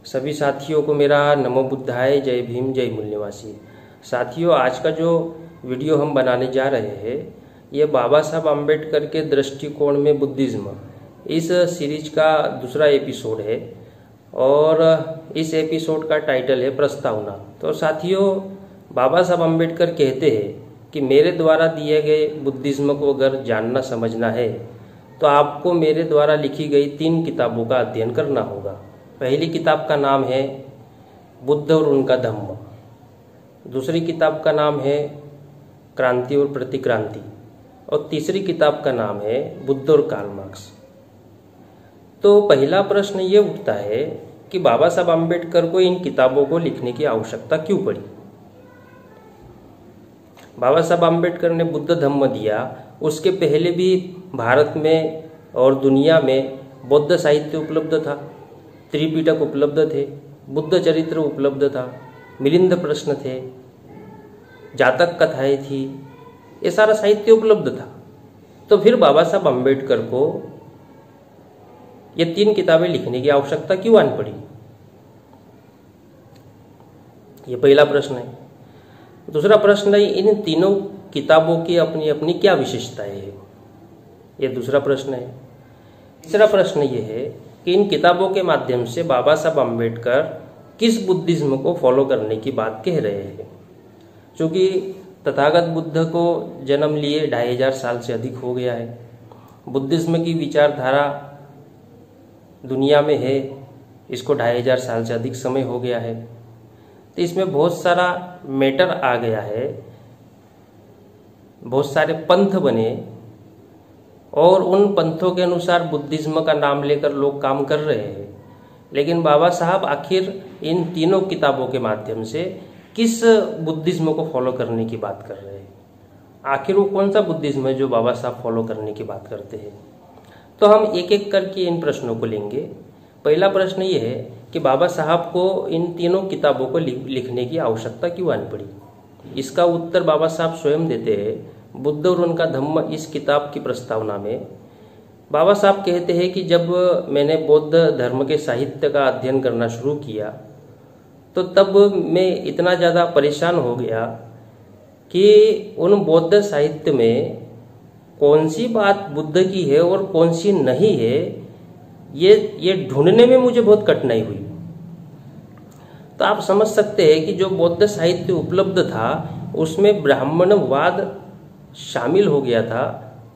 सभी साथियों को मेरा नमो बुद्धाय, जय भीम, जय मूल निवासी। साथियों, आज का जो वीडियो हम बनाने जा रहे हैं ये बाबा साहब अम्बेडकर के दृष्टिकोण में बुद्धिज्म, इस सीरीज का दूसरा एपिसोड है और इस एपिसोड का टाइटल है प्रस्तावना। तो साथियों, बाबा साहब अम्बेडकर कहते हैं कि मेरे द्वारा दिए गए बुद्धिज्म को अगर जानना समझना है तो आपको मेरे द्वारा लिखी गई 3 किताबों का अध्ययन करना होगा। पहली किताब का नाम है बुद्ध और उनका धम्म, दूसरी किताब का नाम है क्रांति और प्रतिक्रांति और तीसरी किताब का नाम है बुद्ध और कार्ल मार्क्स। तो पहला प्रश्न ये उठता है कि बाबा साहब अम्बेडकर को इन किताबों को लिखने की आवश्यकता क्यों पड़ी। बाबा साहब अम्बेडकर ने बुद्ध धम्म दिया, उसके पहले भी भारत में और दुनिया में बौद्ध साहित्य उपलब्ध था, त्रिपिटक उपलब्ध थे, बुद्ध चरित्र उपलब्ध था, मिलिंद प्रश्न थे, जातक कथाएं थी, ये सारा साहित्य उपलब्ध था। तो फिर बाबा साहब अम्बेडकर को ये 3 किताबें लिखने की आवश्यकता क्यों आन पड़ी, ये पहला प्रश्न है। दूसरा प्रश्न है, इन तीनों किताबों की अपनी अपनी क्या विशेषताएं हैं, ये दूसरा प्रश्न है। तीसरा प्रश्न ये है कि इन किताबों के माध्यम से बाबा साहब अम्बेडकर किस बुद्धिज्म को फॉलो करने की बात कह रहे हैं। क्योंकि तथागत बुद्ध को जन्म लिए 2500 साल से अधिक हो गया है, बुद्धिज्म की विचारधारा दुनिया में है, इसको 2500 साल से अधिक समय हो गया है। तो इसमें बहुत सारा मैटर आ गया है, बहुत सारे पंथ बने और उन पंथों के अनुसार बुद्धिज्म का नाम लेकर लोग काम कर रहे हैं। लेकिन बाबा साहब आखिर इन तीनों किताबों के माध्यम से किस बुद्धिज्म को फॉलो करने की बात कर रहे हैं, आखिर वो कौन सा बुद्धिज्म है जो बाबा साहब फॉलो करने की बात करते हैं। तो हम एक एक करके इन प्रश्नों को लेंगे। पहला प्रश्न ये है कि बाबा साहब को इन तीनों किताबों को लिखने की आवश्यकता क्यों आनी पड़ी। इसका उत्तर बाबा साहब स्वयं देते हैं। बुद्ध और उनका धम्म इस किताब की प्रस्तावना में बाबा साहब कहते हैं कि जब मैंने बौद्ध धर्म के साहित्य का अध्ययन करना शुरू किया तो तब मैं इतना ज़्यादा परेशान हो गया कि उन बौद्ध साहित्य में कौन सी बात बुद्ध की है और कौन सी नहीं है, ये ढूंढने में मुझे बहुत कठिनाई हुई। तो आप समझ सकते हैं कि जो बौद्ध साहित्य उपलब्ध था उसमें ब्राह्मणवाद शामिल हो गया था,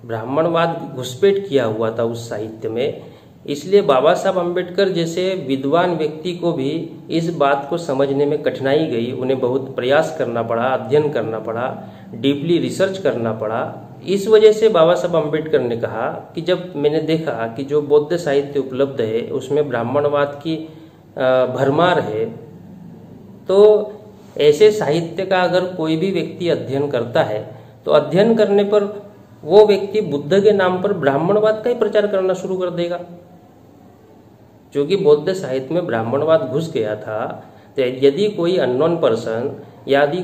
ब्राह्मणवाद घुसपैठ किया हुआ था उस साहित्य में। इसलिए बाबा साहब अम्बेडकर जैसे विद्वान व्यक्ति को भी इस बात को समझने में कठिनाई गई, उन्हें बहुत प्रयास करना पड़ा, अध्ययन करना पड़ा, डीपली रिसर्च करना पड़ा। इस वजह से बाबा साहब अम्बेडकर ने कहा कि जब मैंने देखा कि जो बौद्ध साहित्य उपलब्ध है उसमें ब्राह्मणवाद की भरमार है, तो ऐसे साहित्य का अगर कोई भी व्यक्ति अध्ययन करता है तो अध्ययन करने पर वो व्यक्ति बुद्ध के नाम पर ब्राह्मणवाद का ही प्रचार करना शुरू कर देगा। क्योंकि बौद्ध साहित्य में ब्राह्मणवाद घुस गया था, तो यदि कोई अननोन पर्सन यदि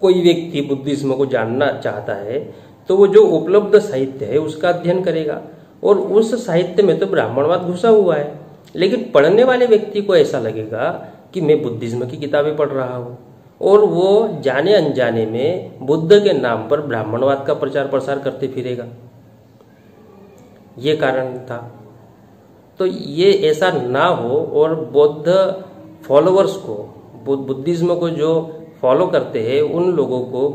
कोई व्यक्ति बुद्धिज्म को जानना चाहता है तो वो जो उपलब्ध साहित्य है उसका अध्ययन करेगा और उस साहित्य में तो ब्राह्मणवाद घुसा हुआ है। लेकिन पढ़ने वाले व्यक्ति को ऐसा लगेगा कि मैं बुद्धिज्म की किताबें पढ़ रहा हूँ और वो जाने अनजाने में बुद्ध के नाम पर ब्राह्मणवाद का प्रचार प्रसार करते फिरेगा। ये कारण था। तो ये ऐसा ना हो और बौद्ध फॉलोअर्स को, बुद्धिज्म को जो फॉलो करते हैं उन लोगों को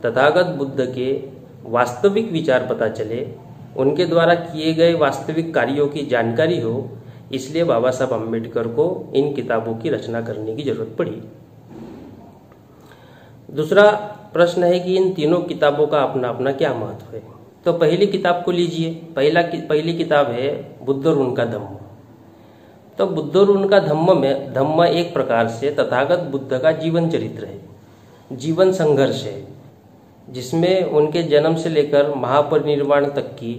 तथागत बुद्ध के वास्तविक विचार पता चले, उनके द्वारा किए गए वास्तविक कार्यों की जानकारी हो, इसलिए बाबा साहब अम्बेडकर को इन किताबों की रचना करने की जरूरत पड़ी। दूसरा प्रश्न है कि इन तीनों किताबों का अपना अपना क्या महत्व है। तो पहली किताब को लीजिए। पहली किताब है बुद्ध और उनका धम्म। तो बुद्ध और उनका धम्म एक प्रकार से तथागत बुद्ध का जीवन चरित्र है, जीवन संघर्ष है, जिसमें उनके जन्म से लेकर महापरिनिर्वाण तक की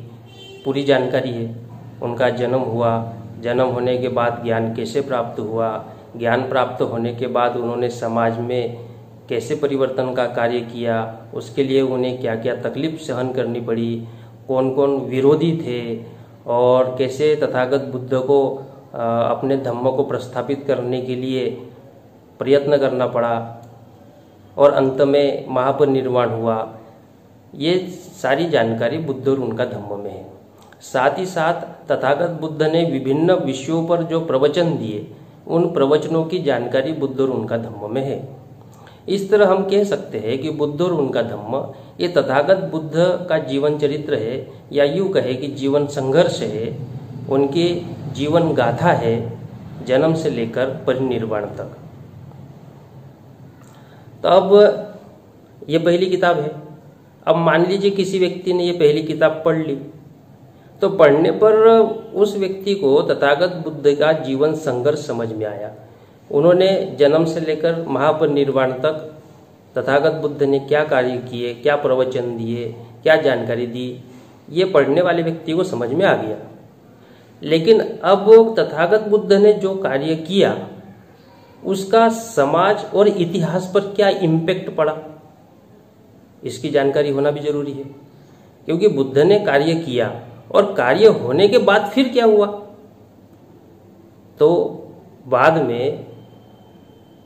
पूरी जानकारी है। उनका जन्म हुआ, जन्म होने के बाद ज्ञान कैसे प्राप्त हुआ, ज्ञान प्राप्त होने के बाद उन्होंने समाज में कैसे परिवर्तन का कार्य किया, उसके लिए उन्हें क्या क्या तकलीफ सहन करनी पड़ी, कौन कौन विरोधी थे और कैसे तथागत बुद्ध को अपने धम्म को प्रस्थापित करने के लिए प्रयत्न करना पड़ा और अंत में महापरिनिर्वाण हुआ। ये सारी जानकारी बुद्ध और उनका धम्म में है। साथ ही साथ तथागत बुद्ध ने विभिन्न विषयों पर जो प्रवचन दिए, उन प्रवचनों की जानकारी बुद्ध और उनका धम्म में है। इस तरह हम कह सकते हैं कि बुद्ध और उनका धम्म ये तथागत बुद्ध का जीवन चरित्र है, या यूँ कहे कि जीवन संघर्ष है, उनकी जीवन गाथा है, जन्म से लेकर परिनिर्वाण तक। तो अब ये पहली किताब है। अब मान लीजिए किसी व्यक्ति ने ये पहली किताब पढ़ ली, तो पढ़ने पर उस व्यक्ति को तथागत बुद्ध का जीवन संघर्ष समझ में आया। उन्होंने जन्म से लेकर महापरिनिर्वाण तक तथागत बुद्ध ने क्या कार्य किए, क्या प्रवचन दिए, क्या जानकारी दी, ये पढ़ने वाले व्यक्ति को समझ में आ गया। लेकिन अब तथागत बुद्ध ने जो कार्य किया उसका समाज और इतिहास पर क्या इम्पैक्ट पड़ा, इसकी जानकारी होना भी जरूरी है। क्योंकि बुद्ध ने कार्य किया और कार्य होने के बाद फिर क्या हुआ, तो बाद में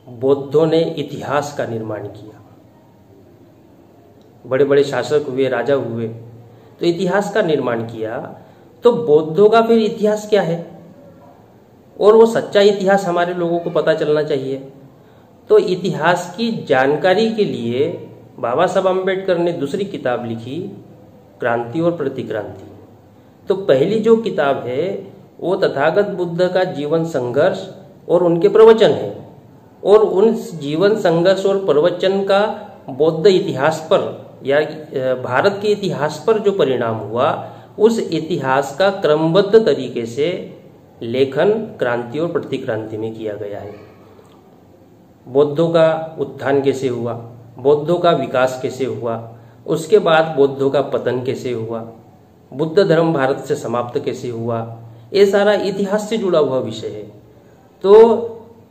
बौद्धों ने इतिहास का निर्माण किया। बड़े बड़े शासक हुए, राजा हुए, तो इतिहास का निर्माण किया। तो बौद्धों का फिर इतिहास क्या है, और वो सच्चा इतिहास हमारे लोगों को पता चलना चाहिए। तो इतिहास की जानकारी के लिए बाबा साहब अम्बेडकर ने दूसरी किताब लिखी, क्रांति और प्रतिक्रांति। तो पहली जो किताब है वो तथागत बुद्ध का जीवन संघर्ष और उनके प्रवचन है, और उन जीवन संघर्ष और प्रवचन का बौद्ध इतिहास पर या भारत के इतिहास पर जो परिणाम हुआ, उस इतिहास का क्रमबद्ध तरीके से लेखन क्रांति और प्रतिक्रांति में किया गया है। बौद्धों का उत्थान कैसे हुआ, बौद्धों का विकास कैसे हुआ, उसके बाद बौद्धों का पतन कैसे हुआ, बुद्ध धर्म भारत से समाप्त कैसे हुआ, ये सारा इतिहास से जुड़ा हुआ विषय है। तो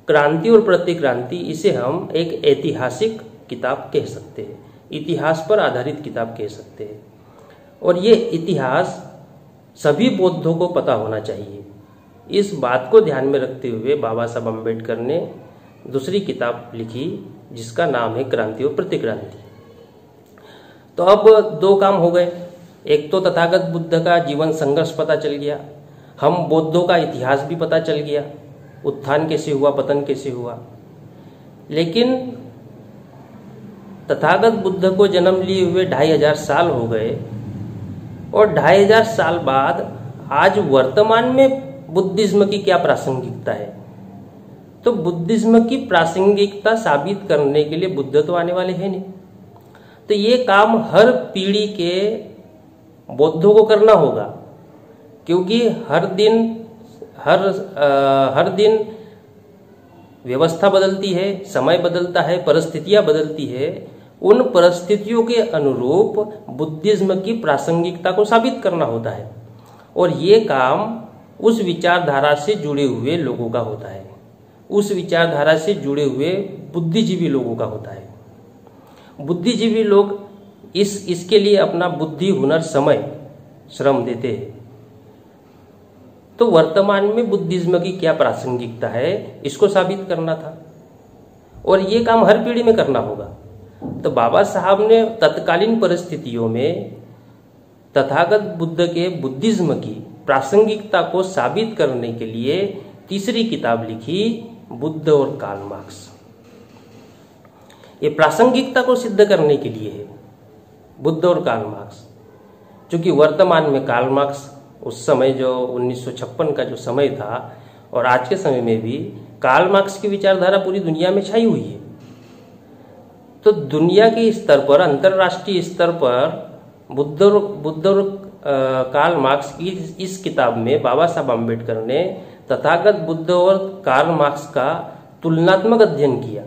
क्रांति और प्रतिक्रांति, इसे हम एक ऐतिहासिक किताब कह सकते हैं, इतिहास पर आधारित किताब कह सकते हैं। और ये इतिहास सभी बौद्धों को पता होना चाहिए। इस बात को ध्यान में रखते हुए बाबा साहब अम्बेडकर ने दूसरी किताब लिखी जिसका नाम है क्रांति और प्रतिक्रांति। तो अब दो काम हो गए, एक तो तथागत बुद्ध का जीवन संघर्ष पता चल गया, हम बौद्धों का इतिहास भी पता चल गया, उत्थान कैसे हुआ, पतन कैसे हुआ। लेकिन तथागत बुद्ध को जन्म लिए हुए 2500 साल हो गए, और 2500 साल बाद आज वर्तमान में बुद्धिज्म की क्या प्रासंगिकता है। तो बुद्धिज्म की प्रासंगिकता साबित करने के लिए बुद्ध तो आने वाले हैं नहीं। तो ये काम हर पीढ़ी के बौद्धों को करना होगा, क्योंकि हर दिन व्यवस्था बदलती है, समय बदलता है, परिस्थितियां बदलती है। उन परिस्थितियों के अनुरूप बुद्धिज्म की प्रासंगिकता को साबित करना होता है, और ये काम उस विचारधारा से जुड़े हुए लोगों का होता है, उस विचारधारा से जुड़े हुए बुद्धिजीवी लोगों का होता है। बुद्धिजीवी लोग इसके लिए अपना बुद्धि, हुनर, समय, श्रम देते हैं। तो वर्तमान में बुद्धिज्म की क्या प्रासंगिकता है, इसको साबित करना था, और ये काम हर पीढ़ी में करना होगा। तो बाबा साहब ने तत्कालीन परिस्थितियों में तथागत बुद्ध के बुद्धिज्म की प्रासंगिकता को साबित करने के लिए तीसरी किताब लिखी, बुद्ध और कार्ल मार्क्स। ये प्रासंगिकता को सिद्ध करने के लिए है, बुद्ध और कार्ल मार्क्स। क्योंकि वर्तमान में कार्ल मार्क्स उस समय जो 1956 का जो समय था, और आज के समय में भी कार्ल मार्क्स की विचारधारा पूरी दुनिया में छाई हुई है। तो दुनिया के स्तर पर, अंतर्राष्ट्रीय स्तर पर बुद्ध और कार्ल मार्क्स की इस किताब में बाबा साहब अम्बेडकर ने तथागत बुद्ध और कार्ल मार्क्स का तुलनात्मक अध्ययन किया,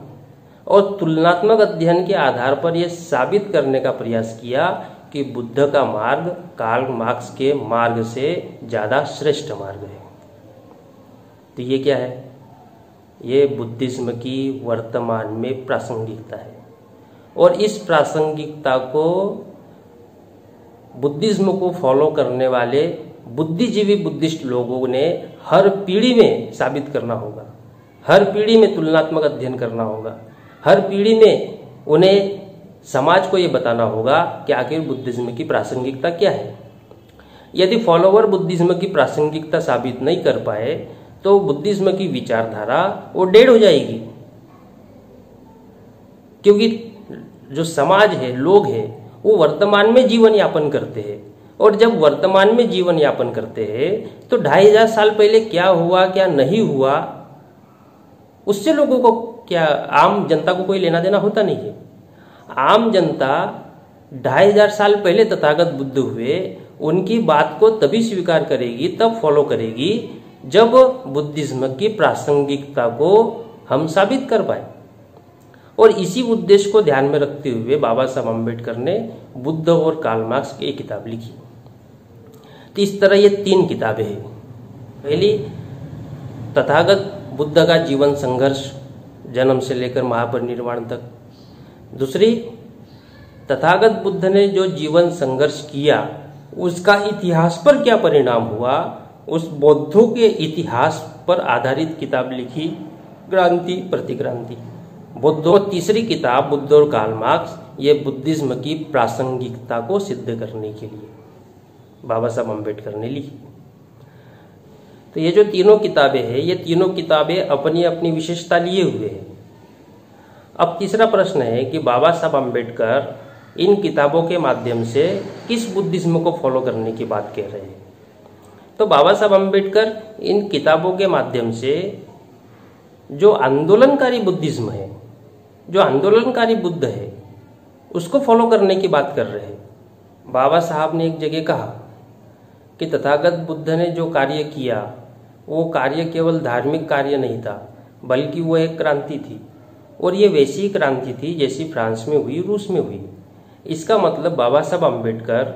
और तुलनात्मक अध्ययन के आधार पर यह साबित करने का प्रयास किया कि बुद्ध का मार्ग कार्ल मार्क्स के मार्ग से ज़्यादा श्रेष्ठ मार्ग है। तो ये क्या है, ये बुद्धिज्म की वर्तमान में प्रासंगिकता है, और इस प्रासंगिकता को बुद्धिज्म को फॉलो करने वाले बुद्धिजीवी बुद्धिस्ट लोगों ने हर पीढ़ी में साबित करना होगा, हर पीढ़ी में तुलनात्मक अध्ययन करना होगा, हर पीढ़ी में उन्हें समाज को ये बताना होगा कि आखिर बुद्धिज्म की प्रासंगिकता क्या है। यदि फॉलोवर बुद्धिज्म की प्रासंगिकता साबित नहीं कर पाए तो बुद्धिज्म की विचारधारा वो डेड हो जाएगी, क्योंकि जो समाज है, लोग हैं, वो वर्तमान में जीवन यापन करते हैं, और जब वर्तमान में जीवन यापन करते हैं तो 2500 साल पहले क्या हुआ क्या नहीं हुआ उससे लोगों को क्या, आम जनता को कोई लेना देना होता नहीं है। आम जनता 2500 साल पहले तथागत बुद्ध हुए, उनकी बात को तभी स्वीकार करेगी, तब फॉलो करेगी जब बुद्धिज्म की प्रासंगिकता को हम साबित कर पाए। और इसी उद्देश्य को ध्यान में रखते हुए बाबा साहब अम्बेडकर ने बुद्ध और कार्ल मार्क्स की एक किताब लिखी। तो इस तरह ये 3 किताबें हैं। पहली, तथागत बुद्ध का जीवन संघर्ष, जन्म से लेकर महापरिनिर्वाण तक। दूसरी, तथागत बुद्ध ने जो जीवन संघर्ष किया उसका इतिहास पर क्या परिणाम हुआ, उस बौद्धों के इतिहास पर आधारित किताब लिखी, क्रांति प्रतिक्रांति बुद्धों। तीसरी किताब बुद्ध और कार्ल मार्क्स, ये बुद्धिज्म की प्रासंगिकता को सिद्ध करने के लिए बाबा साहब अम्बेडकर ने लिखी। तो ये जो तीनों किताबें हैं, ये तीनों किताबें अपनी अपनी विशेषता लिए हुए हैं। अब तीसरा प्रश्न है कि बाबा साहब अम्बेडकर इन किताबों के माध्यम से किस बुद्धिज्म को फॉलो करने की बात कह रहे हैं। तो बाबा साहब अम्बेडकर इन किताबों के माध्यम से जो आंदोलनकारी बुद्धिज्म है, जो आंदोलनकारी बुद्ध है, उसको फॉलो करने की बात कर रहे हैं। बाबा साहब ने एक जगह कहा कि तथागत बुद्ध ने जो कार्य किया वो कार्य केवल धार्मिक कार्य नहीं था, बल्कि वो एक क्रांति थी, और ये वैसी ही क्रांति थी जैसी फ्रांस में हुई, रूस में हुई। इसका मतलब बाबा साहब अम्बेडकर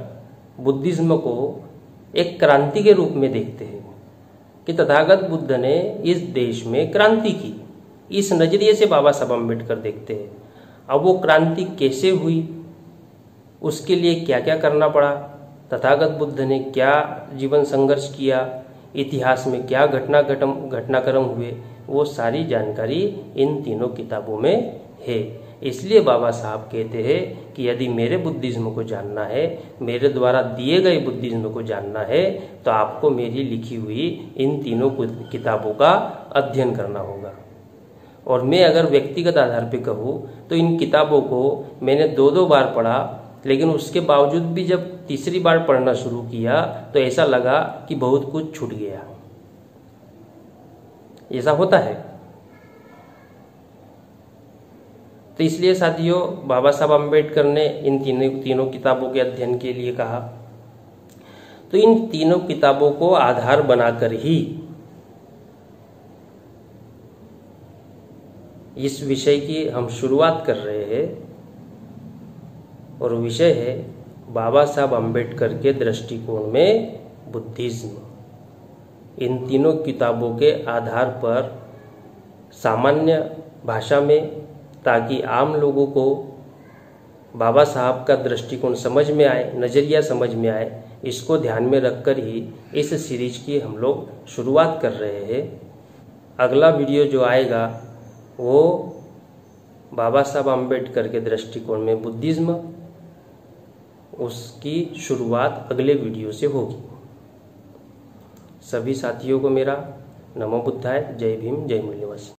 बुद्धिज्म को एक क्रांति के रूप में देखते हैं कि तथागत बुद्ध ने इस देश में क्रांति की। इस नजरिए से बाबा साहब अम्बेडकर देखते हैं। अब वो क्रांति कैसे हुई, उसके लिए क्या क्या करना पड़ा, तथागत बुद्ध ने क्या जीवन संघर्ष किया, इतिहास में क्या घटनाक्रम हुए, वो सारी जानकारी इन तीनों किताबों में है। इसलिए बाबा साहब कहते हैं कि यदि मेरे बुद्धिज्म को जानना है, मेरे द्वारा दिए गए बुद्धिज्म को जानना है, तो आपको मेरी लिखी हुई इन तीनों किताबों का अध्ययन करना होगा। और मैं अगर व्यक्तिगत आधार पर कहूँ तो इन किताबों को मैंने 2-2 बार पढ़ा, लेकिन उसके बावजूद भी जब तीसरी बार पढ़ना शुरू किया तो ऐसा लगा कि बहुत कुछ छूट गया। ऐसा होता है। तो इसलिए साथियों, बाबा साहब अम्बेडकर ने इन तीनों किताबों के अध्ययन के लिए कहा। तो इन तीनों किताबों को आधार बनाकर ही इस विषय की हम शुरुआत कर रहे हैं, और विषय है बाबा साहब अम्बेडकर के दृष्टिकोण में बुद्धिज्म। इन तीनों किताबों के आधार पर सामान्य भाषा में, ताकि आम लोगों को बाबा साहब का दृष्टिकोण समझ में आए, नज़रिया समझ में आए, इसको ध्यान में रखकर ही इस सीरीज की हम लोग शुरुआत कर रहे हैं। अगला वीडियो जो आएगा वो बाबा साहब अम्बेडकर के दृष्टिकोण में बुद्धिज्म, उसकी शुरुआत अगले वीडियो से होगी। सभी साथियों को मेरा नमो बुद्धाय, जय भीम, जय मूल्यवासी।